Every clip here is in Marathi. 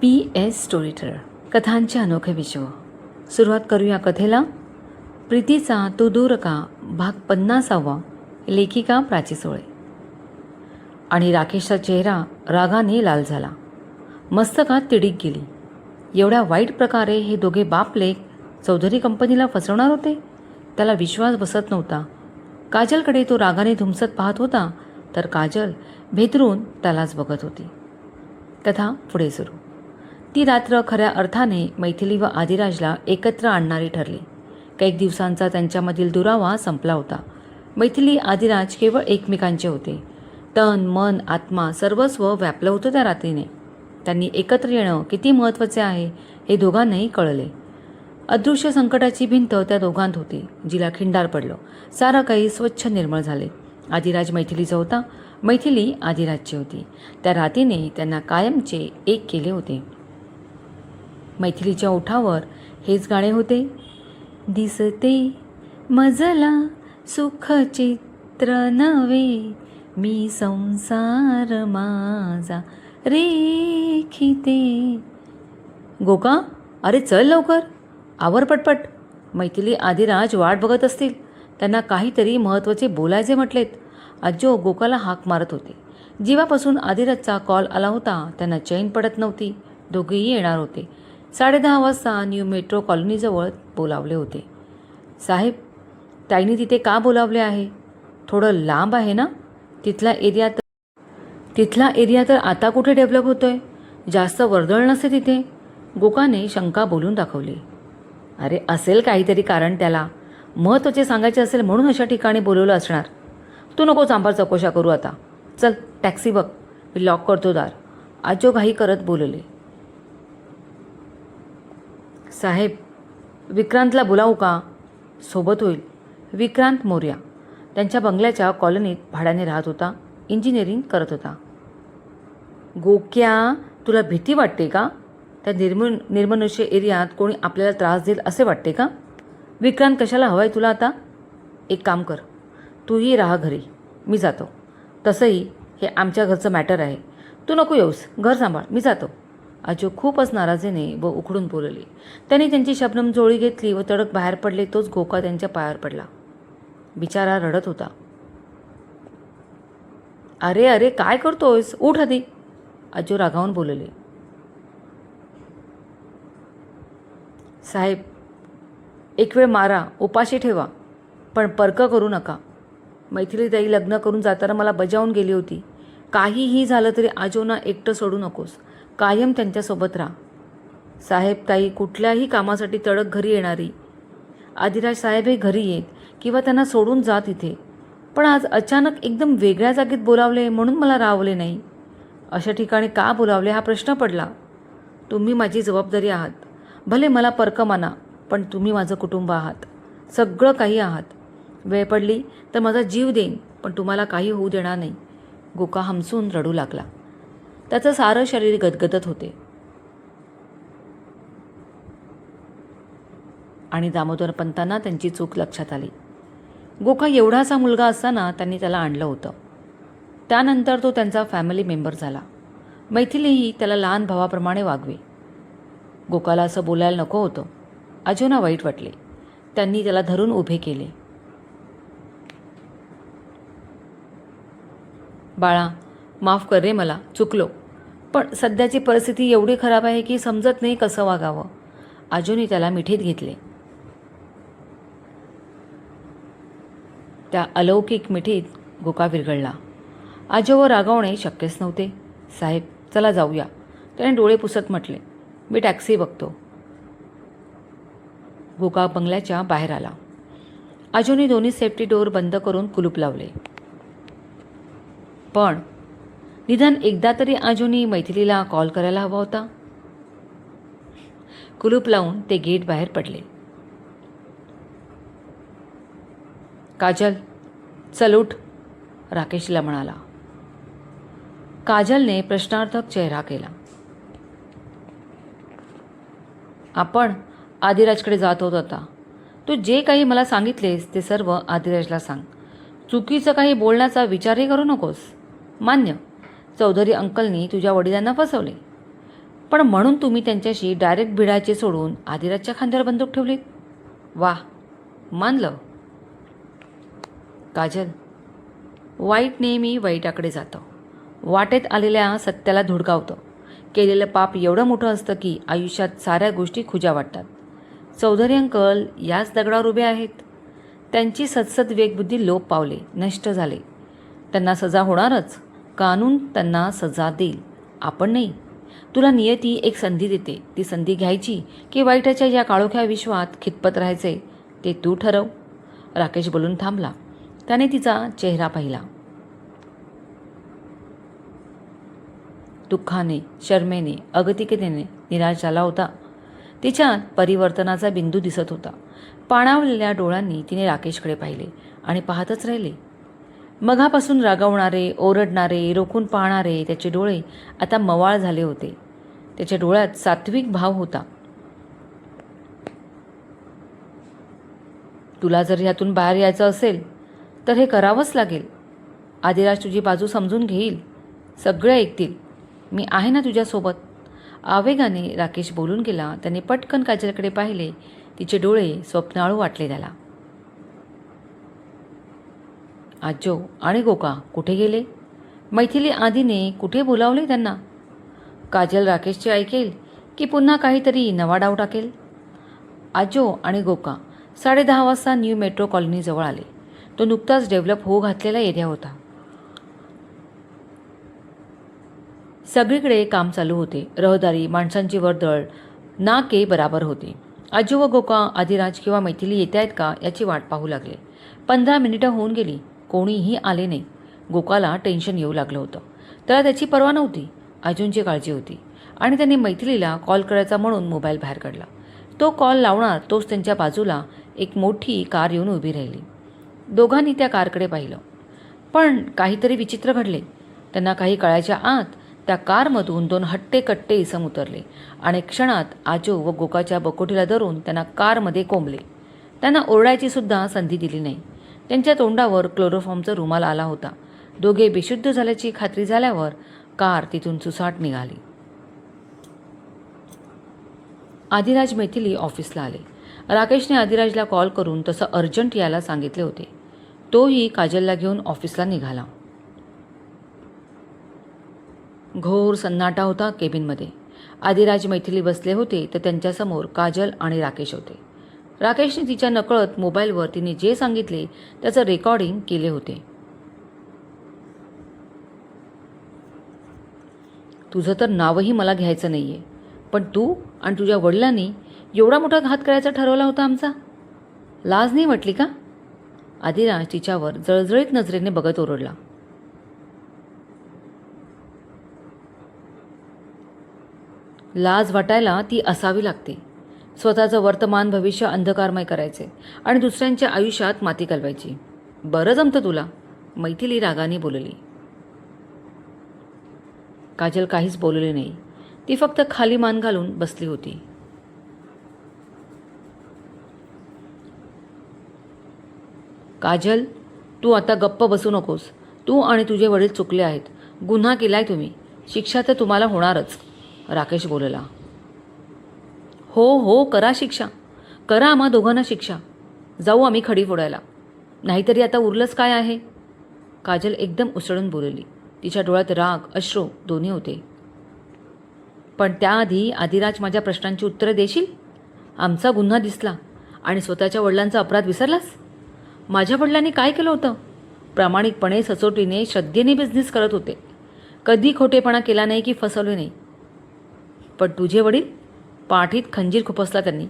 PS स्टोरीटेलर कथांचे अनोखे विश्व. सुरुवात करूया कथेला. प्रीतीचा तो दूर का भाग 50वा. लेखिका प्राची सोळे. आणि राकेशचा चेहरा रागाने लाल झाला. मस्तकात तिडीक गेली. एवढ्या वाईट प्रकारे हे दोघे बाप लेक चौधरी कंपनीला फसवणार होते. त्याला विश्वास बसत नव्हता. काजलकडे तो रागाने धुमसत पाहत होता, तर काजल भेदरून त्यालाच बघत होती. कथा पुढे सुरू. ती रात्र खऱ्या अर्थाने मैथिली व आदिराजला एकत्र आणणारी ठरली. काही दिवसांचा त्यांच्यामधील दुरावा संपला होता. मैथिली आदिराज केवळ एकमेकांचे होते. तन मन आत्मा सर्वस्व व्यापलं होतं त्या रात्रीने. त्यांनी एकत्र येणं किती महत्त्वाचे आहे हे दोघांनाही कळले. अदृश्य संकटाची भिंत त्या दोघांत होती, जिला खिंडार पडलं. सारं काही स्वच्छ निर्मळ झाले. आदिराज मैथिलीचा होता, मैथिली आदिराजची होती. त्या रात्रीने त्यांना कायमचे एक केले होते. मैथिलीच्या ओठावर हेच गाणे होते. दिसते मजला सुख चित्र नवे, मी संसार माझा रेखिते. गोका, अरे चल लवकर, आवर पटपट. मैथिली आदिराज वाट बघत असतील. त्यांना काहीतरी महत्त्वाचे बोलायचे म्हटलेत. आजो गोकाला हाक मारत होते. जीवापासून आदिराजचा कॉल आला होता. त्यांना चैन पडत नव्हती. दोघेही येणार होते. 10:30 वाजता न्यू मेट्रो कॉलनीजवळ बोलावले होते. साहेब, ताईने तिथे का बोलावले आहे? थोडं लांब आहे ना? तिथला एरिया तर आता कुठे डेव्हलप होतोय? जास्त वर्दळ नसते तिथे. गोकाने शंका बोलून दाखवली. अरे असेल काहीतरी कारण त्याला. महत्त्वाचे सांगायचे असेल म्हणून अशा ठिकाणी बोलवलं असणार. तू नको चांभार चकोशा करू आता. चल टॅक्सी बघ, मी लॉक करतो दार. आजो घाई करत बोलले. साहेब, विक्रांतला बोलावू का? सोबत होईल. विक्रांत मोर्या त्यांच्या बंगल्याच्या कॉलनीत भाड्याने राहत होता. इंजिनिअरिंग करत होता. गोक्या, तुला भीती वाटते का? त्या निर्मनुष्य एरियात कोणी आपल्याला त्रास देईल असे वाटते का? विक्रांत कशाला हवाय तुला आता? एक काम कर, तूही राहा घरी, मी जातो. तसंही हे आमच्या घरचं मॅटर आहे. तू नको येऊस, घर सांभाळ, मी जातो. आजो खूपच नाराजीने व उखडून बोलली. त्यांनी त्यांची शबनम जोळी घेतली व तडक बाहेर पडले. तोच गोका त्यांच्या पायावर पडला. बिचारा रडत होता. अरे अरे काय करतोयस? उठ आधी, आजो रागावून बोलले. साहेब, एक वेळ मारा, उपाशी ठेवा, पण पर्क करू नका. मैथिली ताई लग्न करून जाताना मला बजावून गेली होती. काहीही झालं तरी आजोना एकटं सोडू नकोस. कायम त्यांच्यासोबत राहा. साहेब, ताई कुठल्याही कामासाठी तडक घरी येणारी. आदिराज साहेब हे घरी येत किंवा त्यांना सोडून जात इथे. पण आज अचानक एकदम वेगळ्या जागेत बोलावले म्हणून मला रावले नाही. अशा ठिकाणी का बोलावले हा प्रश्न पडला. तुम्ही माझी जबाबदारी आहात. भले मला पर्क माना, पण तुम्ही माझं कुटुंब आहात. सगळं काही आहात. वेळ पडली तर माझा जीव देईन, पण तुम्हाला काही होऊ देणार नाही. गोका हमसून रडू लागला. त्याचं सारं शरीर गदगदत होते. आणि दामोदर पंतांना त्यांची चूक लक्षात आली. गोका एवढासा मुलगा असताना त्यांनी त्याला आणलं होतं. त्यानंतर तो त्यांचा फॅमिली मेंबर झाला. मैथिलीही त्याला लहान भावाप्रमाणे वागवे. गोकाला असं बोलायला नको होतं. आजोना वाईट वाटले. त्यांनी त्याला धरून उभे केले. बाळा, माफ कर रे, मला चुकलो. पण सध्याची परिस्थिती एवढी खराब आहे की समजत नाही कसं वागावं. आजोनी त्याला मिठीत घेतले. त्या अलौकिक मिठीत गोका विरघळला. आजोवर रागावणे शक्यच नव्हते. साहेब, चला जाऊया, त्याने डोळे पुसत म्हटले. मी टॅक्सी बघतो. गोका बंगल्याच्या बाहेर आला. आजोनी दोन्ही सेफ्टी डोअर बंद करून कुलूप लावले. पण निदान एकदा तरी आजोनी मैथिलीला कॉल करायला हवा होता. कुलूप लावून ते गेट बाहेर पडले. काजल, चल उठ, राकेशला म्हणाला. काजलने प्रश्नार्थक चेहरा केला. आपण आदिराजकडे जात होत आता. तू जे काही मला सांगितलेस ते सर्व आदिराजला सांग. चुकीचं काही बोलण्याचा विचारही करू नकोस. मान्य, चौधरी अंकलनी तुझ्या वडिलांना फसवले, पण म्हणून तुम्ही त्यांच्याशी डायरेक्ट भिडायचे सोडून आदिराजच्या खांद्यावर बंदूक ठेवलीत. वाह, मानलं. काजल, वाईट नेहमी वाईटाकडे जातं, वाटेत आलेल्या सत्याला धुडकावतं. केलेलं पाप एवढं मोठं असतं की आयुष्यात साऱ्या गोष्टी खुजा वाटतात. चौधरी अंकल याच दगडावर उभे आहेत. त्यांची सतसत विवेकबुद्धी लोप पावले, नष्ट झाले. त्यांना सजा होणारच. कानून त्यांना सजा देईल, आपण नाही. तुला नियती एक संधी देते. ती संधी घ्यायची की वाईटाच्या या काळोख्या विश्वात खितपत राहायचे ते तू ठरव. राकेश बोलून थांबला. त्याने तिचा चेहरा पाहिला. दुःखाने, शर्मेने, अगतिकतेने निराश झाला होता. तिच्यात परिवर्तनाचा बिंदू दिसत होता. पाणावलेल्या डोळ्यांनी तिने राकेशकडे पाहिले आणि पाहतच राहिले. मघापासून रागावणारे, ओरडणारे, रोखून पाहणारे त्याचे डोळे आता मवाळ झाले होते. त्याच्या डोळ्यात सात्विक भाव होता. तुला जर ह्यातून बाहेर यायचं असेल तर हे करावंच लागेल. आदिराज तुझी बाजू समजून घेईल, सगळे ऐकतील. मी आहे ना तुझ्यासोबत. आवेगाने राकेश बोलून गेला. त्याने पटकन काजलकडे पाहिले. तिचे डोळे स्वप्नाळू वाटले त्याला. आजो आणि गोका कुठे गेले? मैथिली आधीने कुठे बोलावले त्यांना? काजल राकेशचे ऐकेल की पुन्हा काहीतरी नवा डाव टाकेल? आजो आणि गोका 10:30 वाजता न्यू मेट्रो कॉलनीजवळ आले. तो नुकताच डेव्हलप होऊ घातलेला एरिया होता. सगळीकडे काम चालू होते. रहदारी, माणसांची वर्दळ नाके बराबर होते. आजू व गोका आदिराज किंवा मैथिली येत आहेत का याची वाट पाहू लागले. 15 मिनिटं होऊन गेली, कोणीही आले नाही. गोकाला टेन्शन येऊ लागलं होतं. त्याला त्याची पर्वा नव्हती, आजूंची काळजी होती आणि त्याने मैथिलीला कॉल करायचा म्हणून मोबाईल बाहेर काढला. तो कॉल लावणार तोच त्यांच्या बाजूला एक मोठी कार येऊन उभी राहिली. दोघांनी त्या कारकडे पाहिलं, पण काहीतरी विचित्र घडले. त्यांना काही कळायच्या आत त्या कारमधून 2 हट्टे-कट्टे इसम उतरले आणि क्षणात आजो व गोकाच्या बकोटीला धरून त्यांना कारमध्ये कोंबले. त्यांना ओरडायची सुद्धा संधी दिली नाही. त्यांच्या तोंडावर क्लोरोफॉर्मचा रुमाल आला होता. दोघे बेशुद्ध झाल्याची खात्री झाल्यावर कार तिथून सुसाट निघाली. आदिराज मैथिली ऑफिसला आले. राकेशने आदिराजला कॉल करून तसं अर्जंट यायला सांगितले होते. तोही काजलला घेऊन ऑफिसला निघाला. घोर सन्नाटा होता केबिनमध्ये. आदिराज मैथिली बसले होते तर त्यांच्यासमोर काजल आणि राकेश होते. राकेशने तिच्या नकळत मोबाईलवर तिने जे सांगितले त्याचं रेकॉर्डिंग केले होते. तुझं तर नावही मला घ्यायचं नाहीये, पण तू आणि तुझ्या वडिलांनी एवढा मोठा घात करायचा ठरवला होता आमचा. लाज नाही वाटली का? आदिराज तिच्यावर जळजळीत नजरेने बघत ओरडला. लाज वाटायला ती असावी लागते. स्वतःचं वर्तमान भविष्य अंधकारमय करायचे आणि दुसऱ्यांच्या आयुष्यात माती घालवायची. बरं जमतं तुला, मैथिली रागाने बोलली. काजल काहीच बोलली नाही. ती फक्त खाली मान घालून बसली होती. काजल, तू आता गप्प बसू नकोस. तू आणि तुझे वडील चुकले आहेत. गुन्हा केलाय तुम्ही. शिक्षा तर तुम्हाला होणारच, राकेश बोलला. हो हो, करा शिक्षा, करा आम्हा दोघांना शिक्षा. जाऊ आम्ही खडी फोडायला. नाहीतरी आता उरलंच काय आहे? काजल एकदम उसळून बोलली. तिच्या डोळ्यात राग, अश्रू दोन्ही होते. पण त्याआधी आदिराज, माझ्या प्रश्नांची उत्तरं देशील? आमचा गुन्हा दिसला आणि स्वतःच्या वडिलांचा अपराध विसरलास? माझ्या वडिलांनी काय केलं होतं? प्रामाणिकपणे, सचोटीने, श्रद्धेने बिझनेस करत होते. कधी खोटेपणा केला नाही की फसवले नाही. पण तुझे वडील, पाठीत खंजीर खुपसला त्यांनी.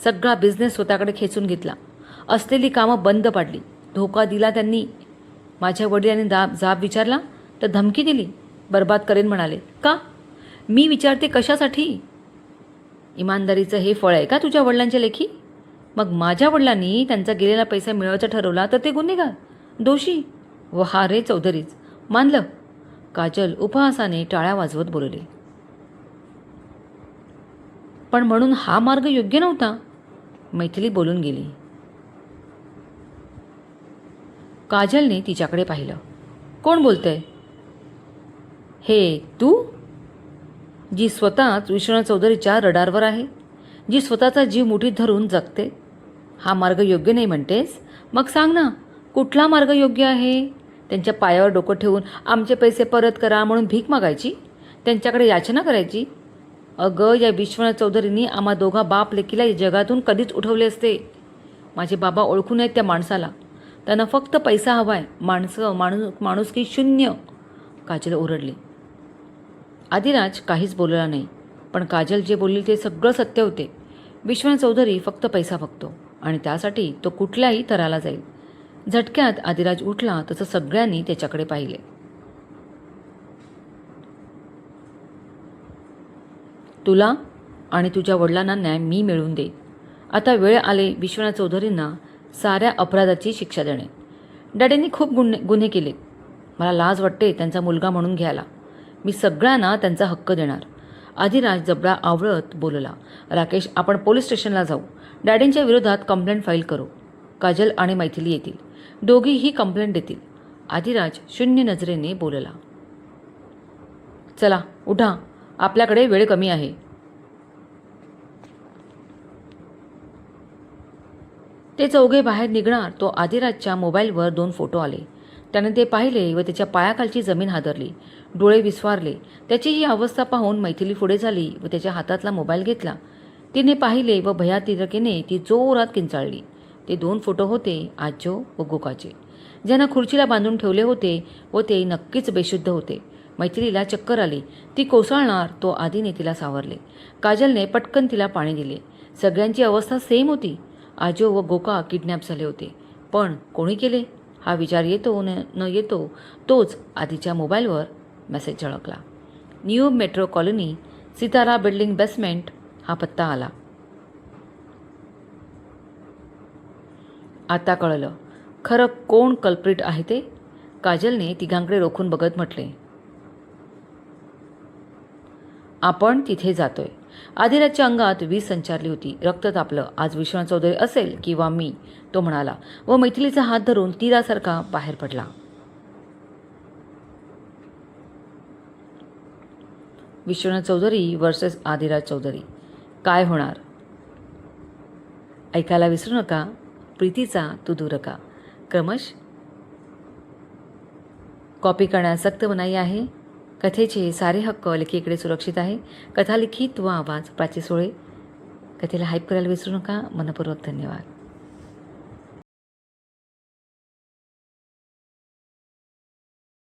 सगळा बिझनेस स्वतःकडे खेचून घेतला. असलेली कामं बंद पाडली. धोका दिला त्यांनी. माझ्या वडिलांनी जाब विचारला तर धमकी दिली. बर्बाद करेन म्हणाले. का? मी विचारते कशासाठी? इमानदारीचं हे फळ आहे का तुझ्या वडिलांच्या लेखी? मग माझ्या वडिलांनी त्यांचा गेलेला पैसा मिळवायचा ठरवला तर ते गुन्हेगार, दोषी. व हा रे चौधरीच, मानलं. काजल उपहासाने टाळ्या वाजवत बोलली. पण म्हणून हा मार्ग योग्य नव्हता, मैथिली बोलून गेली. काजलने तिच्याकडे पाहिलं. कोण बोलतंय? हे तू? जी स्वतःच विश्वनाथ चौधरीच्या रडारवर आहे, जी स्वतःचा जीव मुठीत धरून जगते. हा मार्ग योग्य नाही म्हणतेस? मग सांग ना, कुठला मार्ग योग्य आहे? त्यांच्या पायावर डोकं ठेवून आमचे पैसे परत करा म्हणून भीक मागायची? त्यांच्याकडे याचना करायची? अगं, या विश्वनाथ चौधरींनी आम्हा दोघा बाप लेकीला या जगातून कधीच उठवले असते. माझे बाबा ओळखून आहेत त्या माणसाला. त्यांना फक्त पैसा हवाय, माणुसकी शून्य. काजल ओरडली. आदिराज काहीच बोलला नाही, पण काजल जे बोलली ते सगळं सत्य होते. विश्वनाथ चौधरी फक्त पैसा बघतो आणि त्यासाठी तो कुठल्याही थराला जाईल. झटक्यात आदिराज उठला तसं सगळ्यांनी त्याच्याकडे पाहिले. तुला आणि तुझ्या वडिलांना न्याय मी मिळवून देईन. आता वेळ आले विश्वनाथ चौधरींना साऱ्या अपराधाची शिक्षा देणे. डॅडींनी खूप गुन्हे केले. मला लाज वाटते त्यांचा मुलगा म्हणून घ्यायला. मी सगळ्यांना त्यांचा हक्क देणार. आदिराज जबडा आवळत बोलला. राकेश, आपण पोलीस स्टेशनला जाऊ. डॅडींच्या विरोधात कंप्लेंट फाईल करू. काजल आणि मैथिली येतील. दोघीही कंप्लेंट देतील. आदिराज शून्य नजरेने बोलला. चला उठा, आपल्याकडे वेळ कमी आहे. ते चौघे बाहेर निघणार तो आदिराजच्या मोबाईलवर 2 फोटो आले. त्याने ते पाहिले व त्याच्या पायाखालची जमीन हादरली. डोळे विस्फारले. त्याची ही अवस्था पाहून मैथिली पुढे झाली व त्याच्या हातातला मोबाईल घेतला. तिने पाहिले व भयातिरकेने ती जोरात किंचाळली. ते 2 फोटो होते आजो व गोकाचे, ज्यांना खुर्चीला बांधून ठेवले होते व ते नक्कीच बेशुद्ध होते. मैथिलीला चक्कर आली. ती कोसळणार तो आधीने तिला सावरले. काजलने पटकन तिला पाणी दिले. सगळ्यांची अवस्था सेम होती. आजो व गोका किडनॅप झाले होते. पण कोणी केले हा विचार येतो न येतो तोच आधीच्या मोबाईलवर मेसेज झळकला. न्यू मेट्रो कॉलनी, सितारा बिल्डिंग बेसमेंट हा पत्ता आला. आता कळलं खरं कोण कल्प्रिट आहे ते. काजलने तिघांकडे रोखून बघत म्हटले. आपण तिथे जातोय. आदिराजच्या अंगात वीज संचारली होती. रक्त तापलं. आज विश्वनाथ चौधरी असेल किंवा मी, तो म्हणाला व मैथिलीचा हात धरून तीरासारखा बाहेर पडला. विश्वनाथ चौधरी वर्सेस आदिराज चौधरी. काय होणार? ऐकायला विसरू नका. प्रीतीचा तू दूर का. क्रमश कॉपी करण्यास सक्त मनाई आहे. कथेचे सारे हक्क लेखीकडे सुरक्षित आहे. कथा लिखित व आवाज प्राची सोळे. कथेला हाईप करायला विसरू नका. मनपूर्वक धन्यवाद.